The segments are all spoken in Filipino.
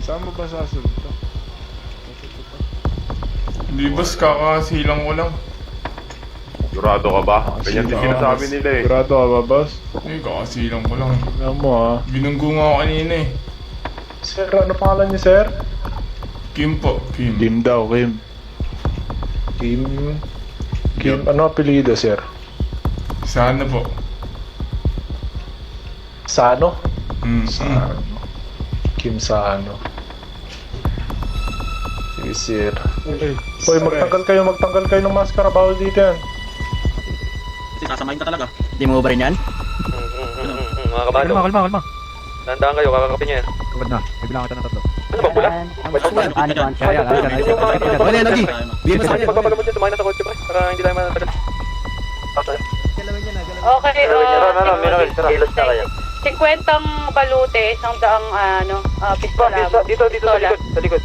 Saan mo ba sasunod to? Hindi boss, kakasilang ko lang. Sigurado ka ba? Ganyan din sinasabi nila eh. Sigurado ka ba, boss? Eh, kakasilang ko lang. Alam mo ah. Binunggo nga ako kanina eh. Sir, ano pangalan niyo, sir? Kim po, Kim. Kim daw, Kim. Kim, ano apelido, sir? Sana po. Sano? Sano. Kim Sano. Sige, sir. Hoy, magtanggal kayo ng maskara. Bawal dito yan. Sasamahin ka talaga. Hindi mo ba rin yan? Mga kabalo. Kalma. Tandaan kayo, kakakapin niya yan. Tugad na. Bibilang kita ng tatlo. Ano ba pula? Wala, Nagi. Bigyan mo sa akin. Pagpapagamot niya, sumahin na sa kotse pre. Para hindi tayo matagal. Okay, Meron, kilos na kaya. 50 balute, 100 pistola. Dito, sa likod.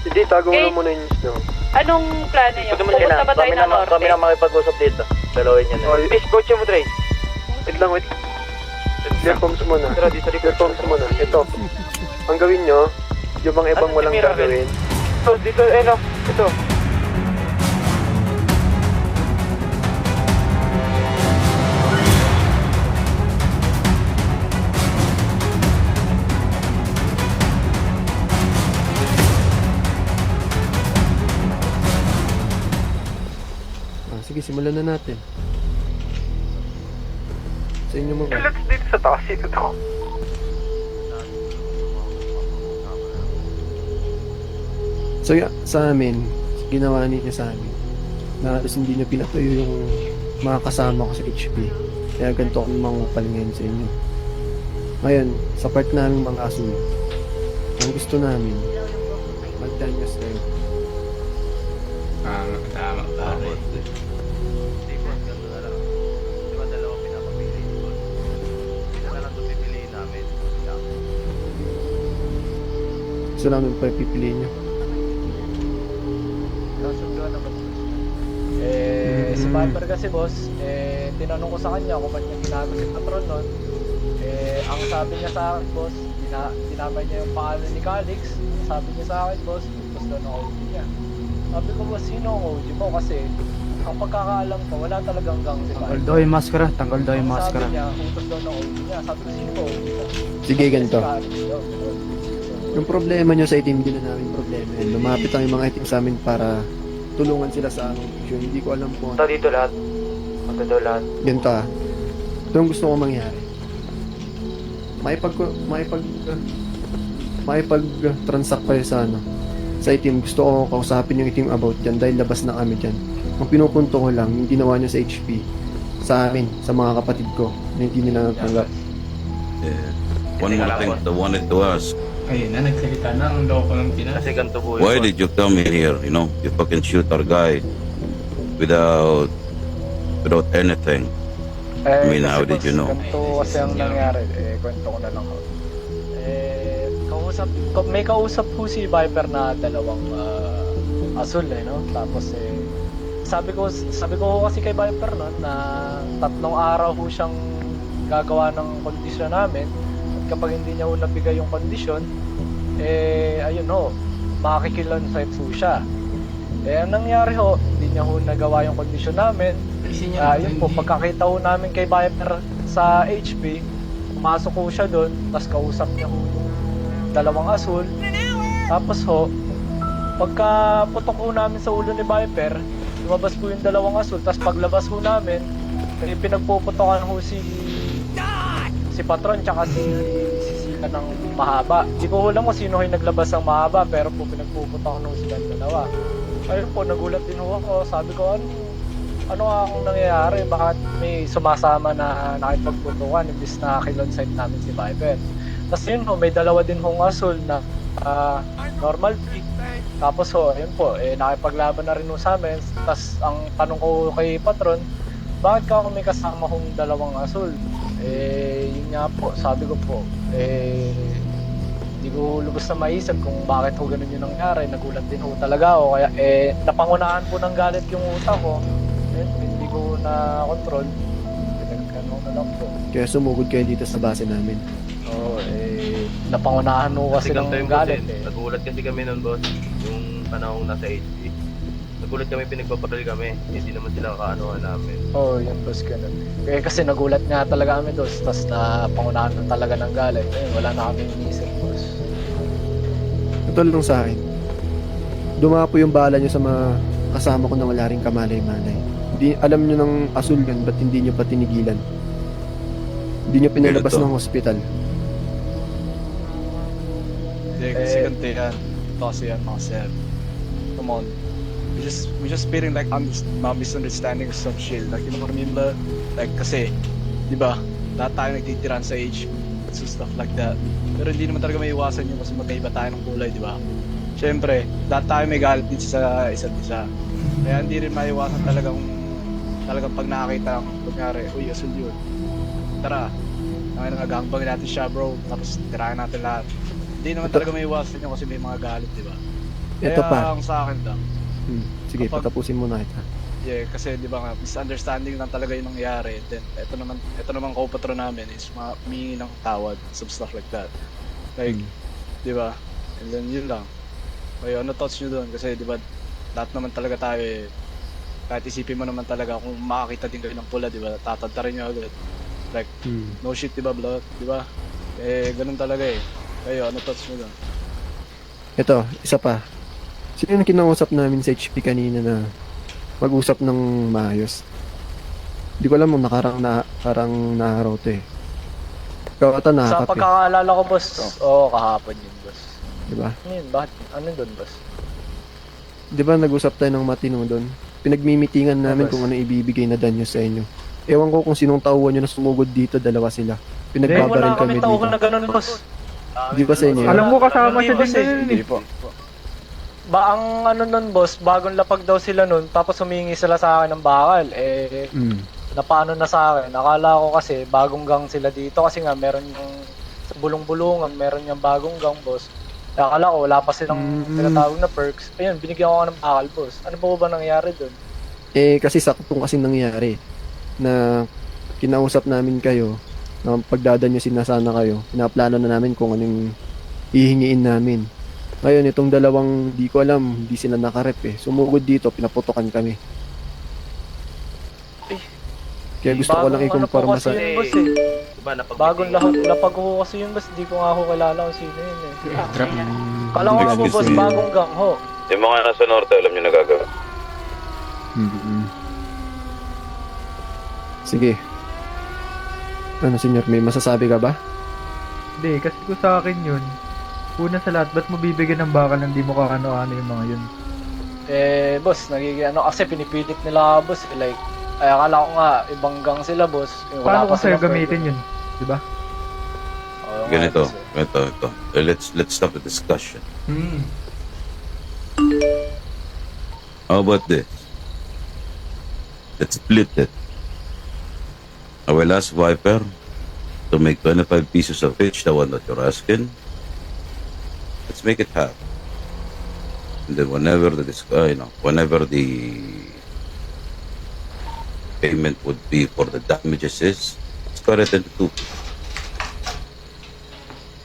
Hindi, tago mo muna yung snow. Anong plano nyo? Pupunta ba tayo ng norte? Kami na makipag-usap dito. Dalawin niya na. Miss, kotse mo, Dre. Wait lang. Clear forms muna. Clear forms muna. Ito. Ang gawin nyo, yung mga ibang walang gagawin. Dito, ito. Sige, simulan na natin. Sa inyo mo ba? Let's dito sa taas. Ito to. So sa amin, ginawa niya sa amin. Na halos hindi niya pinatuyo yung mga kasama ko sa HP. Kaya ganito akong mangupal ngayon sa inyo. Ngayon, sa part namin mga asul, ang gusto namin, mag-danyos kayo. Tama, pare. Gusto namin pa pipiliin nyo. Si Viper kasi boss, tinanong ko sa kanya kung ba't niya ginago si Patron nun. Ang sabi niya sa akin boss, tinamay niya yung pangalan ni Calix. Ang sabi niya sa akin boss, utos daw ng OG niya. Sabi ko boss, sino ang OG mo? Kasi ang pagkakaalam ko, wala talagang gang si Viper. Tanggal daw yung maskara. Sabi niya, utos daw ng OG niya. Sabi ko, sino ba OG mo? Sige, ganito. Si Calix daw. Yung problema nyo sa itim, hindi na namin problema yan. Lumapit ang yung mga itim sa amin para tulungan sila sa anong issue. Hindi ko alam kung Punta dito lahat. Punta daw lahat. ganito ah. Ito yung gusto ko mangyari. Transact kayo sa sa itim. Gusto ko kausapin yung itim about dyan dahil labas na kami dyan. Ang pinupunto ko lang, yung ginawa nyo sa HP, sa amin, sa mga kapatid ko, na hindi nila natanggap. One more thing I wanted to ask. Ayun na, nagsalita na ang loko ng Pinas. Kasi ganito po Why did you come in here, you fucking shoot our guy without anything? I mean, how did you know? Ganito kasi ang nangyari, kwento ko na lang ho. May kausap po si Viper na dalawang asul no? Tapos sabi ko kasi kay Viper noon na 3 araw ho siyang gagawa ng kondisyon namin. At kapag hindi niya ho nabigay yung kondisyon, ayun ho, makikilon site ho siya. Ang nangyari ho, hindi niya ho nagawa yung kondisyon namin. Yun po, pagkakita ho namin kay Viper sa HP, pumasok ho siya doon, tapos kausap niya ho yung dalawang asul. Tapos ho, pagka putok ho namin sa ulo ni Viper, lumabas po yung dalawang asul, tapos paglabas ho namin, pinagpuputokan ho si Patron tsaka si Sika ng mahaba. Hindi ko alam kung sino yung naglabas ng mahaba, pero po pinagpuputokan ho silang dalawa. Ayun po, nagulat din ho ako. Sabi ko, ano nga akong nangyayari? Bakit may sumasama na nakipagputukan imbis na kilonsite namin si Viper? Tapos yun ho, may dalawa din hong asul na normal pick. Tapos ho, ayun po, nakipaglaban na rin ho sa amin. Tapos ang tanong ko kay Patron, bakit ka may kasama hong dalawang asul? Yun nga po, sabi ko po, hindi ko lubos na maisip kung bakit ho ganun yung nangyari. Nagulat din ho talaga ako. Kaya napangunahan po ng galit yung utak ko. Hindi ko na control. Pinagkano na lang po. Kaya sumugod kayo dito sa base namin. Oo, napangunahan mo kasi ng galit eh. Nagulat kasi kami nun, boss. Yung panahong nasa HP. Nagulat kami, pinagpaparil kami. Hindi naman sila kaanohan namin. Oo, yun boss, ganun. Eh, kasi nagulat nga talaga kami dos, tas napangunahan na talaga ng galit. Eh, wala na kami inisip, boss. Totoo lang sa akin. Dumapo yung bala nyo sa mga kasama ko na wala rin kamalay-malay. Hindi, alam nyo ng asul yun, ba't hindi nyo pa tinigilan? Hindi nyo pinalabas ng hospital. Hindi, kasi ganito yan. Ito kasi yan, mga sir. Come on. We're just feeling like misunderstanding or some shit. Like, you know what I mean, but, like, kasi, di ba, lahat tayo nagtitiran sa age, so stuff like that. Pero hindi naman talaga may iwasan yun kasi magkaiba tayo ng kulay, di ba? Siyempre, lahat tayo may galit din sa isa't isa. Kaya hindi rin maiwasan talagang pag nakakita ang kunyari, uy, asul yun. Tara, gangbang natin siya, bro. Tapos tirahin natin lahat. Hindi naman talaga may iwasan yun kasi may mga galit, di ba? Ito Kaya pa. ang sa akin lang. Sige, patapusin mo na kita. Yeah, kasi di ba nga, misunderstanding lang talaga yung nangyari. Then, ito naman co-patron namin is humingi ng tawad, some stuff like that. Like, di ba? And then, yun lang. Kaya ano thoughts nyo doon? Kasi di ba, lahat naman talaga tayo eh, kahit isipin mo naman talaga kung makakita din kayo ng pula, di ba? Tatantarin nyo agad. Like, no shit, di ba, blood? Di ba? Eh, ganun talaga eh. Kaya ano thoughts nyo doon? Ito, isa pa. Sino yung kinausap namin sa HP kanina na mag-usap ng maayos? Hindi ko alam kung nakarang naaraw to eh. Ikaw ata Sa nakakap eh. pagkakaalala ko, boss, oo, kahapon yun, boss. Diba? Yun, bakit? Ano doon, boss? Diba nag-usap tayo ng matino doon? Pinagmimitingan namin kung ano ibibigay na danyo sa inyo. Ewan ko kung sinong tauhan nyo na sumugod dito, dalawa sila. Pinagbabaril kami dito. Wala kami na ganun, boss. Di ba sa inyo? Alam mo kasama siya din eh. Hindi po. Ba, ang ano nun, boss, bagong lapag daw sila nun, tapos humingi sila sa akin ng bakal. Eh, napaano na sa akin. Akala ko kasi bagong gang sila dito kasi nga meron yung sa bulong-bulungan, meron yung bagong gang, boss. Akala ko wala pa silang tinatawag na perks. Ayun, binigyan ko ng bakal, boss. Ano ba nangyari dun? Eh, kasi saktong kasi nangyari na kinausap namin kayo na pagdadan nyo sinasana kayo, pinaplano na namin kung anong hihingiin namin. Ngayon, itong dalawang di ko alam, hindi sila nakarep eh. Sumugod dito, pinaputokan kami. Kaya gusto ko lang i-conforma sa... Boss, eh. Bagong lapag ko kasi yun, boss. Di ko nga ako kilala kung sino yun eh. Kala ko nga po, boss, bagong gang ho. Yung mga nasa norte, alam nyo nagagawa. Sige. Ano, senyor, may masasabi ka ba? Hindi, kasi ko sa akin yun. Una sa lahat, ba't mo bibigyan ng bakal nang di mo kakano-ano yung mga yun? Eh, boss, nagiging ano, kasi pinipilit nila, boss. Eh, like, ay akala ko nga, ibang gang sila, boss. Eh, wala Paano ko sa'yo gamitin yun? Diba? Ganito. Let's stop the discussion. How about this? Let's split it. I will ask Viper to make 25 pieces of each, the one that you're asking. Let's make it half. And then whenever the payment would be for the damages is, let's cut it into two.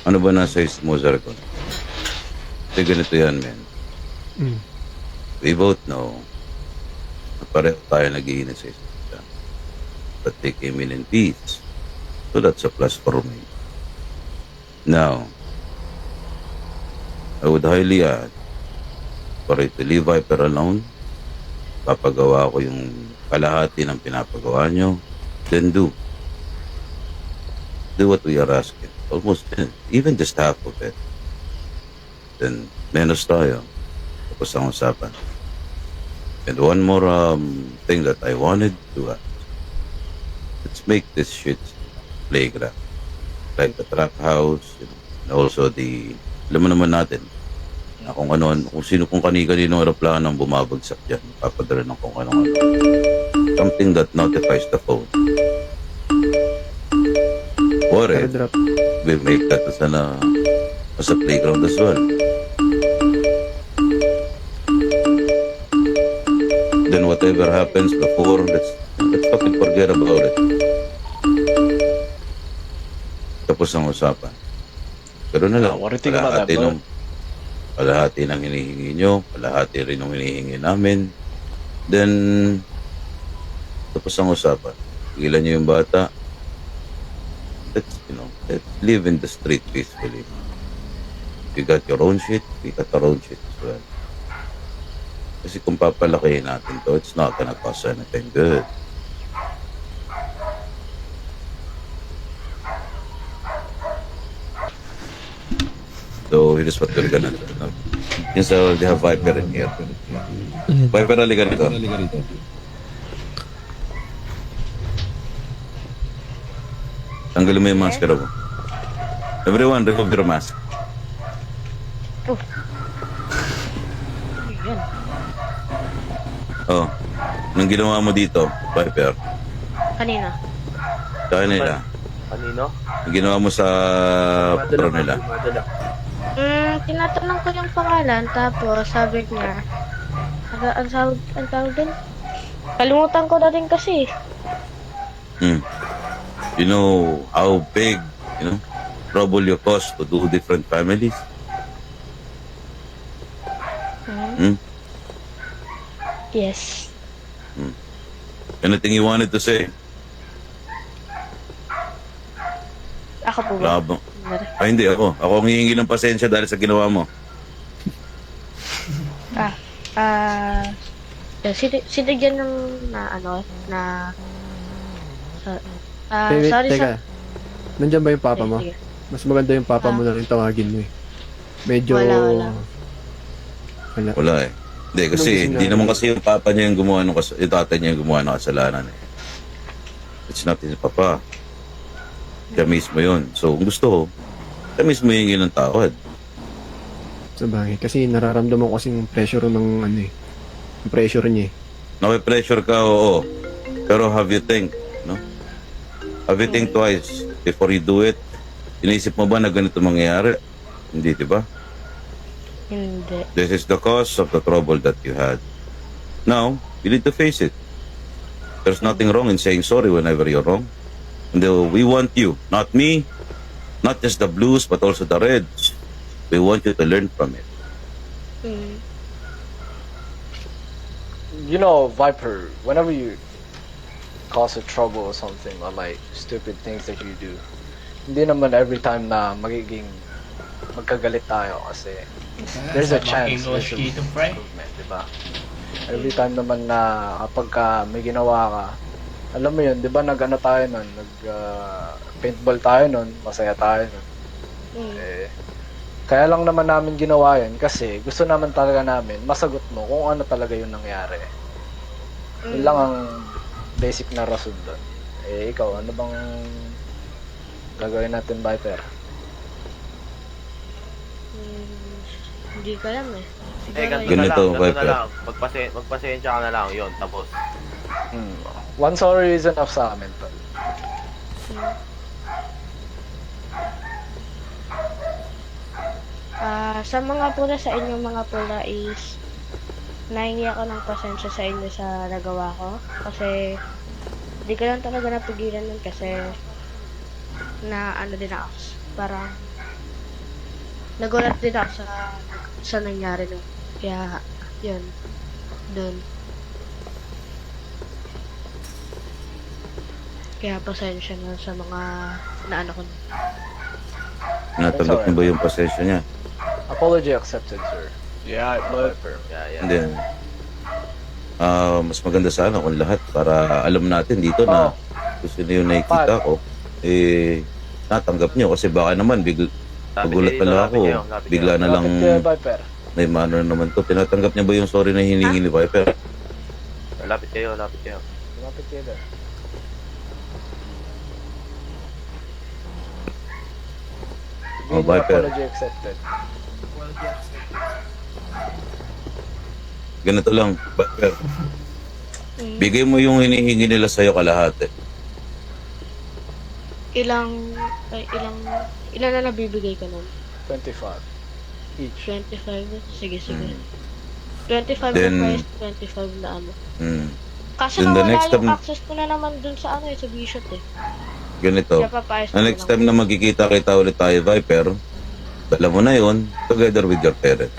Ano ba nasa mo, Zarkon? Kasi ganito yan, man. We both know na pareho tayo nag-iinit sa isa. But they came in peace. So that's a plus for me. Now, I would highly add for you to leave Viper alone. Papagawa ko yung kalahati ng pinapagawa nyo. Then do what we are asking. Almost, even just half of it. Then, menos tayo. Tapos ang usapan. And one more thing that I wanted to ask. Let's make this shit playground. Like the trap house, and also alam mo naman natin, na kung ano, kung kani-kanino aeroplano ang bumabagsak dyan, papadala ng kung ano. Something that notifies the phone. Or if we make that as a playground as well. Then whatever happens before, let's fucking forget about it. Tapos ang usapan. Ganun na lang. What do you think about that, bro? Kalahati ng hinihingi nyo, kalahati rin ng hinihingi namin. Then, tapos ang usapan. Pigilan nyo yung bata. Let's live in the street peacefully. You got your own shit, we got our own shit as well. Kasi kung papalakihin natin to, it's not gonna cause anything good. So, here's what we're gonna do. No? Since I already have Viper in here. Viper, halika rito. Tanggalin mo yung maskara mo. Everyone, remove your mask. Oh, anong ginawa mo dito, Viper? Kanina. Sa kanila. Kanino? Ang ginawa mo sa pro nila. Tinatanong ko yung pangalan, tapos sabi niya, ang tawag din? Kalimutan ko na din kasi. You know how big, trouble you cause to do different families? Yes. Anything you wanted to say? Ako po ba? Labang. Ay, hindi ako. Ako ang hihingi ng pasensya dahil sa ginawa mo. Sinigyan ng Wait, sorry teka. Nandiyan ba yung papa mo? Sige. Mas maganda yung papa mo na rin tawagin mo eh. Medyo... Wala. Wala eh. Hindi, kasi Anong hindi sinabi? naman kasi yung papa niya yung gumawa yung tatay niya yung gumawa ng kasalanan eh. It's not his papa. Siya mismo yun. So, kung gusto ko, siya mismo yung ng tawad. Sabagay. Kasi nararamdaman ko kasing pressure ng yung pressure niya eh. Nakipressure ka, oo. Pero have you think, no? Have you think twice before you do it? Inisip mo ba na ganito mangyayari? Hindi, di ba? Hindi. This is the cause of the trouble that you had. Now, you need to face it. There's nothing wrong in saying sorry whenever you're wrong. And we want you, not me, not just the blues, but also the reds. We want you to learn from it. You know, Viper, whenever you cause a trouble or something, or like stupid things that you do, hindi naman every time na magkagalit tayo kasi there's a chance English there's dito, pre. improvement, diba? Every time naman na kapag may ginawa ka, alam mo yun, di ba nag-ano tayo nun, paintball tayo nun, masaya tayo nun. Kaya lang naman namin ginawa yun kasi gusto naman talaga namin masagot mo kung ano talaga yung nangyari. Yun lang ang basic na rason doon. Ikaw, ano bang gagawin natin, Viper? Hindi ko alam eh. Ganito, Viper. Magpasensya ka na lang, yun, tapos. One sorry is enough sa amin, tol. Sa mga pula, sa inyong mga pula is nahingi ako ng pasensya sa inyo sa nagawa ko. Kasi hindi ko lang talaga napigilan nun kasi din ako. Parang nagulat din ako sa nangyari nun. Kaya, yun. Dun. Kaya pasensya na sa mga naano ko. Natanggap niyo ba yung pasensya niya? Apology accepted, sir. Yeah, but And then, mas maganda sana kung lahat para alam natin dito na gusto niyo yung nakikita ko, natanggap niyo kasi baka naman pagulat na lang ako, bigla na lang Viper. may manner naman to. Tinatanggap niya ba yung sorry na hiningi ni Viper? Lapit kayo. Lapit kayo there. Oh, Viper. Apology accepted. Ganito lang, Viper. Bigay mo yung hinihingi nila sa'yo kalahati. Ilan na nabibigay ka nun? 25 each. 25? Sige. 25 Then, na price, 25 na ano. Kaso Then the nawala next yung time- access ko na naman dun sa sa Bishop eh. Ganito. Kaya papayos Na next time na magkikita kita ulit tayo, Viper, Dala mo na yun together with your parent.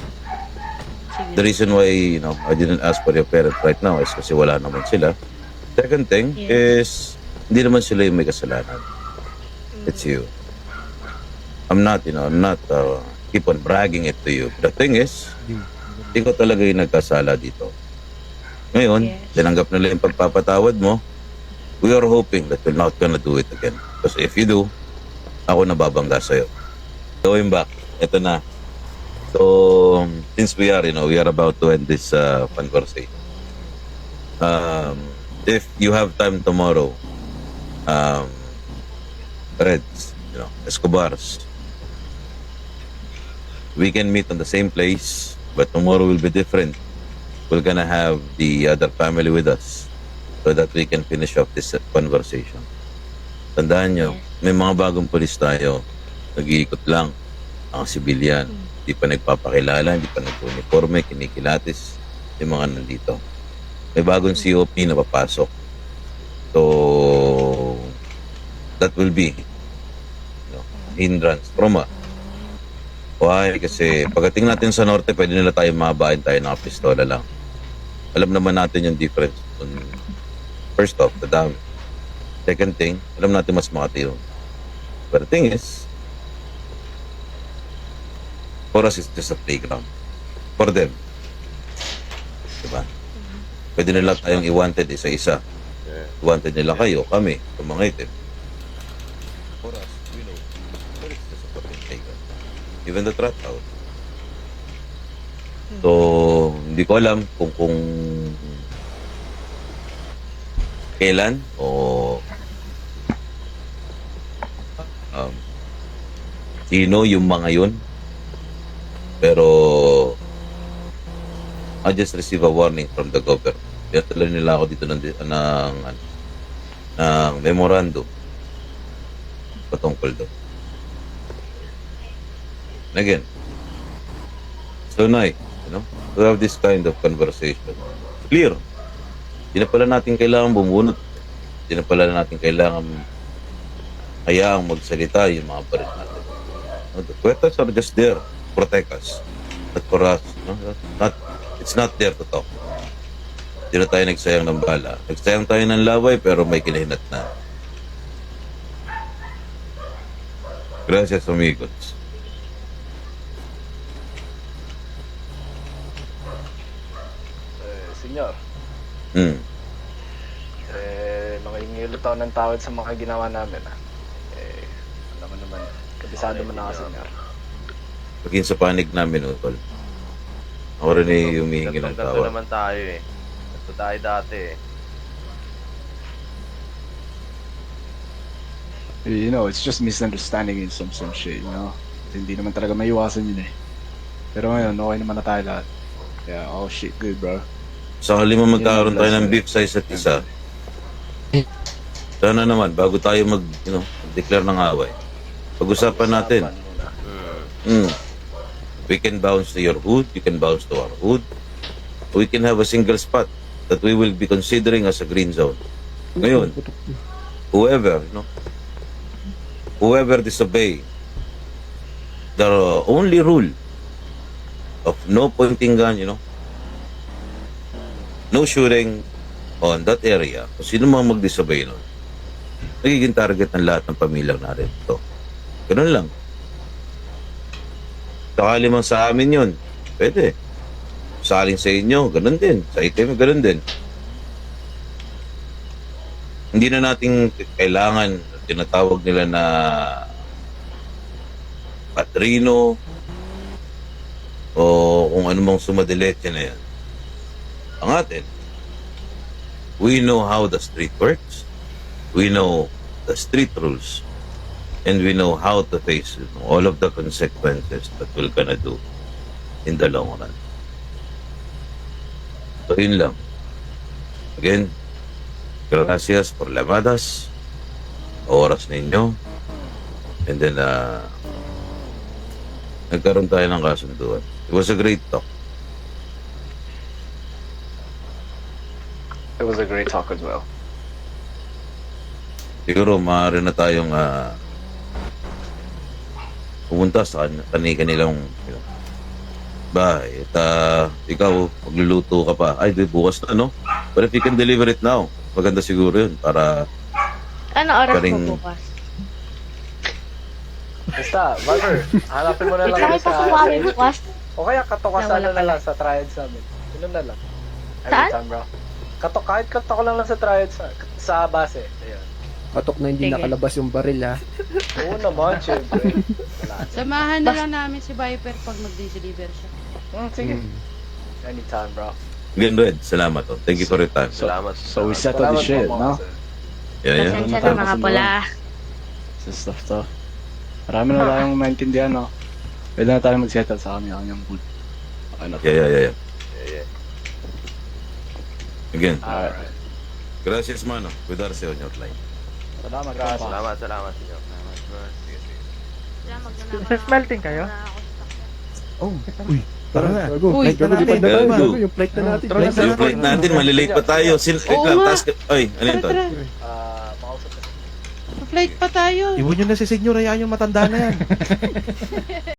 Sige. The reason why, I didn't ask for your parents right now is kasi wala naman sila. Second thing is, hindi naman sila yung may kasalanan. It's you. I'm not keep on bragging it to you. The thing is, ikaw talaga yung nagkasala dito. Ngayon, tinanggap nila yung pagpapatawad mo. We are hoping that you're not gonna do it again. Because if you do, ako nababangga sa'yo. Going back, ito na. So, since we are about to end this conversation. If you have time tomorrow, Reds, Escobars, we can meet on the same place, but tomorrow will be different. We're gonna have the other family with us so that we can finish up this conversation. Tandaan nyo, may mga bagong polis tayo. Nag-iikot lang ang sibilyan. Hindi pa nagpapakilala, hindi pa nag-uniforme, kinikilatis yung mga nandito. May bagong COP na papasok. So, that will be hindrance, trauma. Why? Kasi pagdating natin sa norte, pwede nila tayo mababain tayo ng pistola lang. Alam naman natin yung difference. First off, the dami. Second thing, alam natin mas makati yun. But the thing is, for us, it's just a playground. For them. Diba? Pwede nila tayong i-wanted isa-isa. I-wanted nila kayo, kami, yung mga item. For us, we know, but it's just a fucking playground. Even the trap house. So, hindi ko alam kung kailan o sino yung mga yun. Pero I just received a warning from the government. Pinatala nila ako dito ng memorandum patungkol doon. And again, so nice, to have this kind of conversation. Clear. Hindi na pala natin kailangan bumunot. Hindi na pala natin kailangan hayaang magsalita yung mga baril natin. The kwetas are just there to protect us. Not for us. It's not there to talk. Hindi na tayo nagsayang ng bala. Nagsayang tayo ng laway pero may kinahinat na. Gracias, amigos. Senyor. Makingilot ako ng tawad sa mga ginawa namin. Alam mo naman, kabisado mo na kasi, Senyor. Pagin sa panig namin, Utol. Ako rin ay humihingi ng Ganto tawad. naman tayo eh. Ganto tayo dati eh. It's just misunderstanding in some shit, Hindi naman talaga maiwasan yun eh. Pero ngayon, okay naman na tayo lahat. Yeah, all shit good, bro. Sa hali mo magkaroon tayo ng beef sa isa't isa. Sana naman, bago tayo mag-declare ng away, pag-usapan natin. We can bounce to your hood, you can bounce to our hood. We can have a single spot that we will be considering as a green zone. Ngayon, whoever disobey the only rule of no pointing gun, no shooting on that area, kung sino mang mag-disobey nun, nagiging target ng lahat ng pamilyang narito. Ganun lang. Sakali man sa amin yun, pwede. Saling sa inyo, ganun din. Sa item, ganun din. Hindi na natin kailangan, tinatawag nila na patrino o kung anumang sumadilete na yan. Ang atin, we know how the street works. We know the street rules. And we know how to face all of the consequences that we're gonna do in the long run. So, yun lang. Again, gracias por llamadas, oras ninyo, and then, nagkaroon tayo ng kasunduan. It was a great talk. It was a great talk as well. Siguro, maaari na tayong pumunta sa kanilang bahay. At ikaw, magluluto ka pa. Ay, di bukas na, no? But if you can deliver it now, maganda siguro yun para Ano oras Karing- mo bukas? Basta, Viper, hanapin mo na Wait lang lang, yun sa ipasok kami HP. bukas. O kaya katokasan Nawala na pala. lang sa Triad Summit. Yun na lang. Saan? Time, bro. Kahit katok lang sa Triad sa base. Ayan. Katok na hindi Sige. nakalabas yung baril ha. Oo naman, syempre. Wala. Samahan na lang namin si Viper pag mag-deliver siya. Sige. Anytime, bro. Again, Red, salamat. Oh. Thank you for your time. Salamat. So we settled the Salamat shit, po, mga no? sir. Yeah, yeah. Pasensya na mga pula. Sa stuff to. Marami na tayong maintindihan, no? Pwede na tayo mag-settle sa kanyang pool. Okay na. Yeah. Again, Alright. gracias, mano. Cuidarse on your line. Salamat, Gracias. Papa. Salamat. Smelting kayo? Tara na. Gago. Uy, Gago, tara lipad na na. tayo. Gago. Gago, yung flight na natin. Tara na, Yung flight natin, malilate pa tayo. Oo nga. Ay, ano yun to? Makausap ka. Flight pa tayo. Iwan nyo na si Senyor, hayaan yung matanda na yan.